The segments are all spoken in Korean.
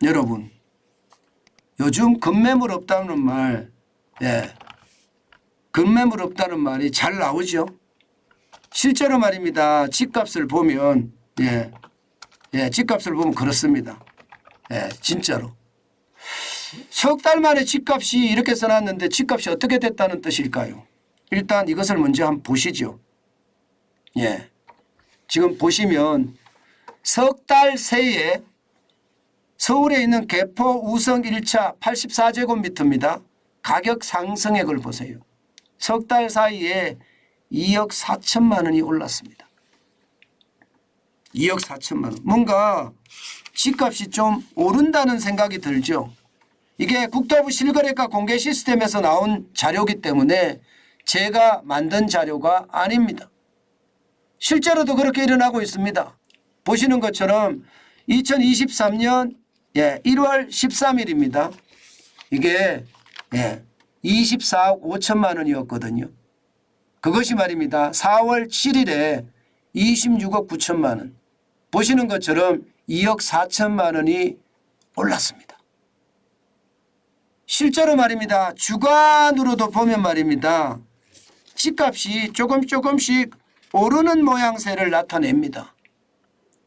여러분 요즘 급매물 없다는 말, 급매물 없다는 말이 잘 나오죠. 실제로 말입니다. 집값을 보면 집값을 보면 그렇습니다. 진짜로. 석 달 만에 집값이 이렇게 써놨는데 집값이 어떻게 됐다는 뜻일까요? 일단 이것을 먼저 한번 보시죠. 지금 보시면 석 달 새에 서울에 있는 개포 우성 1차 84제곱미터입니다. 가격 상승액을 보세요. 석 달 사이에 2억 4천만 원이 올랐습니다. 2억 4천만 원. 뭔가 집값이 좀 오른다는 생각이 들죠. 이게 국토부 실거래가 공개 시스템에서 나온 자료이기 때문에 제가 만든 자료가 아닙니다. 실제로도 그렇게 일어나고 있습니다. 보시는 것처럼 2023년 1월 13일입니다. 이게 24억 5천만 원이었거든요. 그것이 말입니다. 4월 7일에 26억 9천만 원. 보시는 것처럼 2억 4천만 원이 올랐습니다. 실제로 말입니다. 주간으로도 보면 말입니다. 집값이 조금씩 오르는 모양새를 나타냅니다.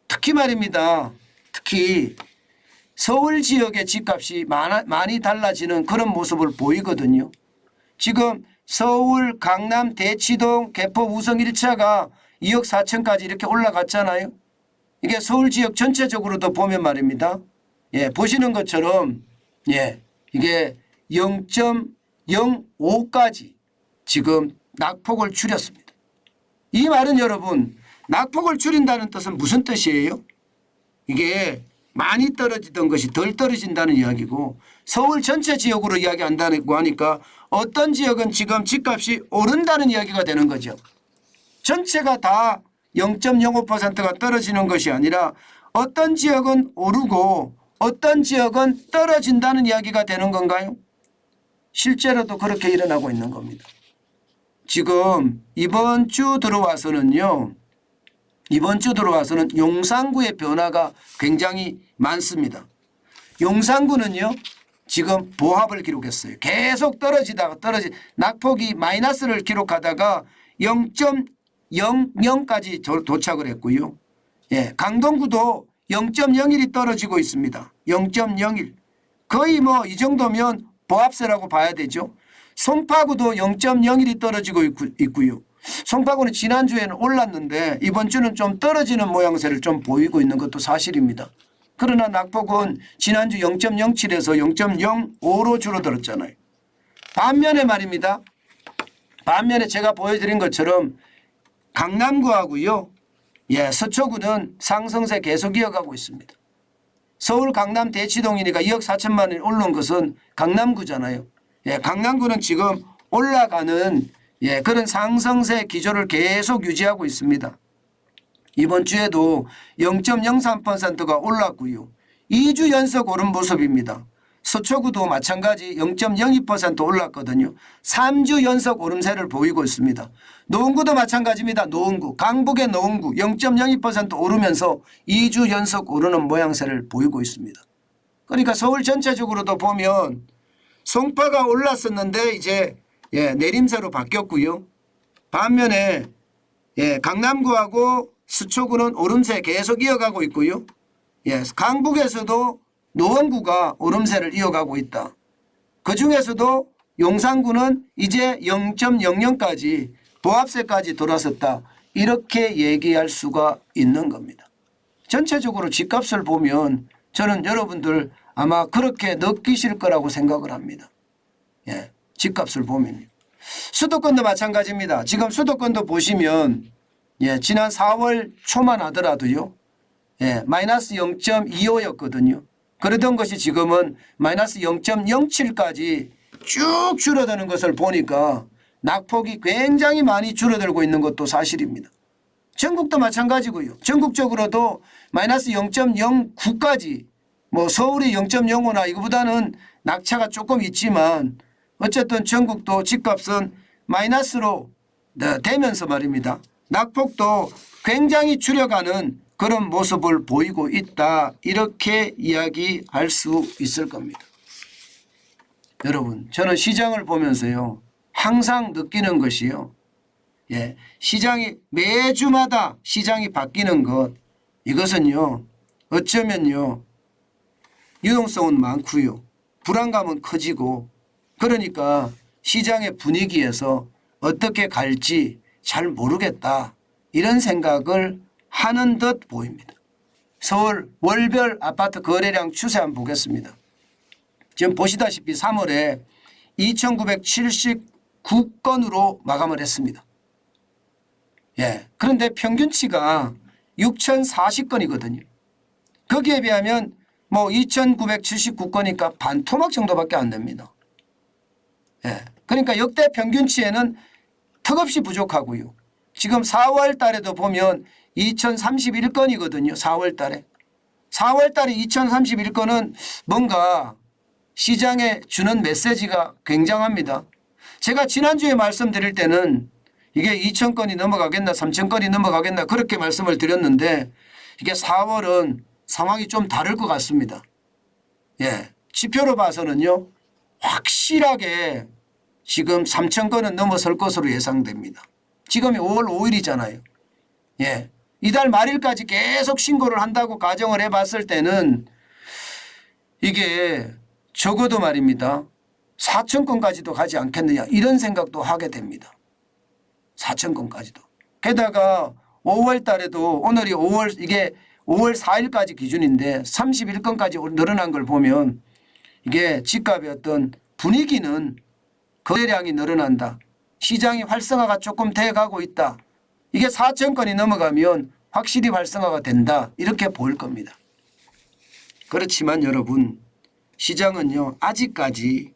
특히 말입니다. 특히 서울 지역의 집값이 많이 달라지는 그런 모습을 보이거든요. 지금 서울, 강남, 대치동, 개포, 우성 1차가 2억 4천까지 이렇게 올라갔잖아요. 이게 서울 지역 전체적으로도 보면 말입니다. 보시는 것처럼 이게 0.05까지 지금 낙폭을 줄였습니다. 이 말은 여러분 낙폭을 줄인다는 뜻은 무슨 뜻이에요? 이게 많이 떨어지던 것이 덜 떨어진다는 이야기고 서울 전체 지역으로 이야기한다고 하니까 어떤 지역은 지금 집값이 오른다는 이야기가 되는 거죠. 전체가 다 0.05%가 떨어지는 것이 아니라 어떤 지역은 오르고 어떤 지역은 떨어진다는 이야기가 되는 건가요? 실제로도 그렇게 일어나고 있는 겁니다. 지금 이번 주 들어와서는 용산구의 변화가 굉장히 많습니다. 용산구는요 지금 보합을 기록했어요. 계속 떨어지다가 낙폭이 마이너스를 기록하다가 0.00까지 도착을 했고요. 강동구도 0.01이 떨어지고 있습니다. 0.01 거의 뭐 이 정도면 보합세라고 봐야 되죠. 송파구도 0.01이 떨어지고 있고요. 송파구는 지난주에는 올랐는데 이번 주는 좀 떨어지는 모양새를 좀 보이고 있는 것도 사실입니다. 그러나 낙폭은 지난주 0.07에서 0.05로 줄어들었잖아요. 반면에 말입니다. 반면에 제가 보여드린 것처럼 강남구하고요. 서초구는 상승세 계속 이어가고 있습니다. 서울 강남 대치동이니까 2억 4천만 원이 올라온 것은 강남구잖아요. 강남구는 지금 올라가는 그런 상승세 기조를 계속 유지하고 있습니다. 이번 주에도 0.03%가 올랐고요. 2주 연속 오른 모습입니다. 서초구도 마찬가지 0.02% 올랐거든요. 3주 연속 오름세를 보이고 있습니다. 노원구도 마찬가지입니다. 노원구, 강북의 노원구 0.02% 오르면서 2주 연속 오르는 모양새를 보이고 있습니다. 그러니까 서울 전체적으로도 보면 송파가 올랐었는데 이제 내림세로 바뀌었고요. 반면에 강남구하고 서초구는 오름세 계속 이어가고 있고요. 강북에서도 노원구가 오름세를 이어가고 있다. 그중에서도 용산구는 이제 0.00까지 보합세까지 돌아섰다. 이렇게 얘기할 수가 있는 겁니다. 전체적으로 집값을 보면 저는 여러분들 아마 그렇게 느끼실 거라고 생각을 합니다. 집값을 보면. 수도권도 마찬가지입니다. 지금 수도권도 보시면 지난 4월 초만 하더라도요. 마이너스 0.25였거든요. 그러던 것이 지금은 마이너스 0.07까지 쭉 줄어드는 것을 보니까 낙폭이 굉장히 많이 줄어들고 있는 것도 사실입니다. 전국도 마찬가지고요. 전국적으로도 마이너스 0.09까지 뭐 서울이 0.05나 이거보다는 낙차가 조금 있지만 어쨌든 전국도 집값은 마이너스로 되면서 말입니다. 낙폭도 굉장히 줄여가는 그런 모습을 보이고 있다. 이렇게 이야기할 수 있을 겁니다. 여러분, 저는 시장을 보면서요, 항상 느끼는 것이요, 시장이 매주마다 시장이 바뀌는 것, 이것은요 어쩌면요 유동성은 많고요 불안감은 커지고, 그러니까 시장의 분위기에서 어떻게 갈지 잘 모르겠다, 이런 생각을 하는 듯 보입니다. 서울 월별 아파트 거래량 추세 한번 보겠습니다. 지금 보시다시피 3월에 2,979건으로 마감을 했습니다. 그런데 평균치가 6,040건이거든요. 거기에 비하면 뭐 2,979건이니까 반토막 정도밖에 안 됩니다. 그러니까 역대 평균치에는 턱없이 부족하고요. 지금 4월 달에도 보면 2,031건이거든요. 4월 달에. 4월 달에 2,031건은 뭔가 시장에 주는 메시지가 굉장합니다. 제가 지난주에 말씀드릴 때는 이게 2,000건이 넘어가겠나 3,000건이 넘어가겠나 그렇게 말씀을 드렸는데, 이게 4월은 상황이 좀 다를 것 같습니다. 지표로 봐서는요 확실하게 지금 3,000건은 넘어설 것으로 예상됩니다. 지금이 5월 5일이잖아요. 이달 말일까지 계속 신고를 한다고 가정을 해봤을 때는 이게 적어도 말입니다 4,000건까지도 가지 않겠느냐, 이런 생각도 하게 됩니다. 4,000건까지도. 게다가 5월 달에도 오늘이 5월 4일까지 기준인데 31건까지 늘어난 걸 보면 이게 집값의 어떤 분위기는 거래량이 늘어난다, 시장이 활성화가 조금 돼가고 있다, 이게 4,000건이 넘어가면 확실히 활성화가 된다, 이렇게 보일 겁니다. 그렇지만 여러분, 시장은요 아직까지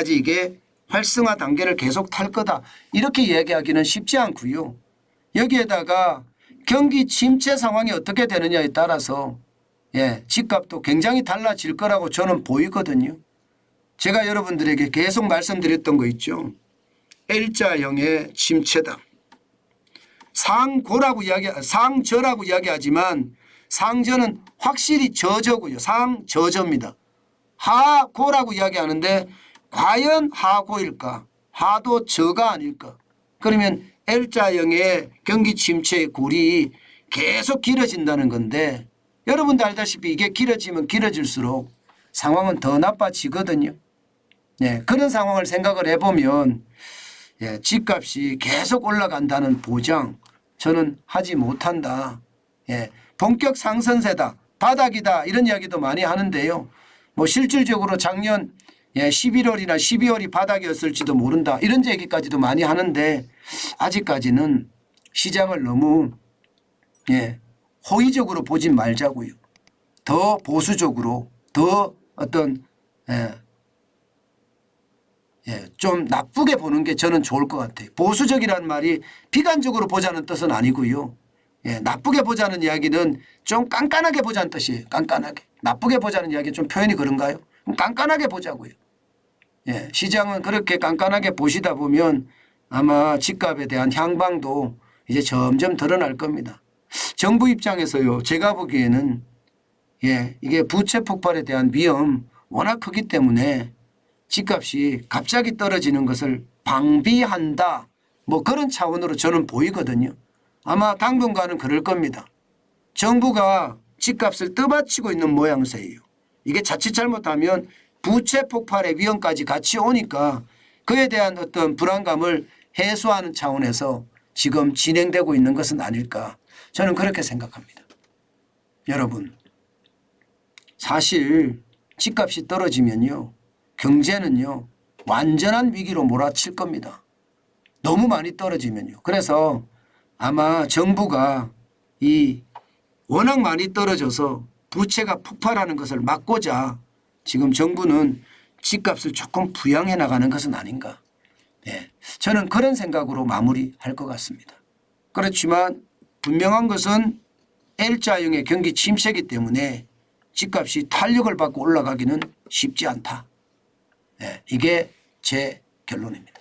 이게 활성화 단계를 계속 탈 거다, 이렇게 이야기하기는 쉽지 않고요. 여기에다가 경기 침체 상황이 어떻게 되느냐에 따라서 집값도 굉장히 달라질 거라고 저는 보이거든요. 제가 여러분들에게 계속 말씀드렸던 거 있죠. L자형의 침체다. 상저라고 이야기하지만 상저는 확실히 저저고요. 상저저입니다. 하고라고 이야기하는데 과연 하고일까? 하도 저가 아닐까? 그러면 L자형의 경기 침체의 골이 계속 길어진다는 건데, 여러분도 알다시피 이게 길어지면 길어질수록 상황은 더 나빠지거든요. 그런 상황을 생각을 해보면 집값이 계속 올라간다는 보장 저는 하지 못한다. 본격 상승세다, 바닥이다, 이런 이야기도 많이 하는데요. 뭐 실질적으로 작년 11월이나 12월이 바닥이었을지도 모른다, 이런 얘기까지도 많이 하는데, 아직까지는 시장을 너무 호의적으로 보진 말자고요. 더 보수적으로, 더 어떤 좀 나쁘게 보는 게 저는 좋을 것 같아요. 보수적이라는 말이 비관적으로 보자는 뜻은 아니고요. 나쁘게 보자는 이야기는 좀 깐깐하게 보자는 뜻이에요. 깐깐하게. 나쁘게 보자는 이야기 좀 표현이 그런가요? 깐깐하게 보자고요. 시장은 그렇게 깐깐하게 보시다 보면 아마 집값에 대한 향방도 이제 점점 드러날 겁니다. 정부 입장에서요, 제가 보기에는 이게 부채 폭발에 대한 위험 워낙 크기 때문에 집값이 갑자기 떨어지는 것을 방비한다, 뭐 그런 차원으로 저는 보이거든요. 아마 당분간은 그럴 겁니다. 정부가 집값을 떠받치고 있는 모양새예요. 이게 자칫 잘못하면 부채 폭발의 위험까지 같이 오니까 그에 대한 어떤 불안감을 해소하는 차원에서 지금 진행되고 있는 것은 아닐까, 저는 그렇게 생각합니다. 여러분, 사실 집값이 떨어지면요 경제는요 완전한 위기로 몰아칠 겁니다. 너무 많이 떨어지면요. 그래서 아마 정부가 이 워낙 많이 떨어져서 부채가 폭발하는 것을 막고자 지금 정부는 집값을 조금 부양해 나가는 것은 아닌가. 저는 그런 생각으로 마무리할 것 같습니다. 그렇지만 분명한 것은 L자형의 경기 침체이기 때문에 집값이 탄력을 받고 올라가기는 쉽지 않다. 이게 제 결론입니다.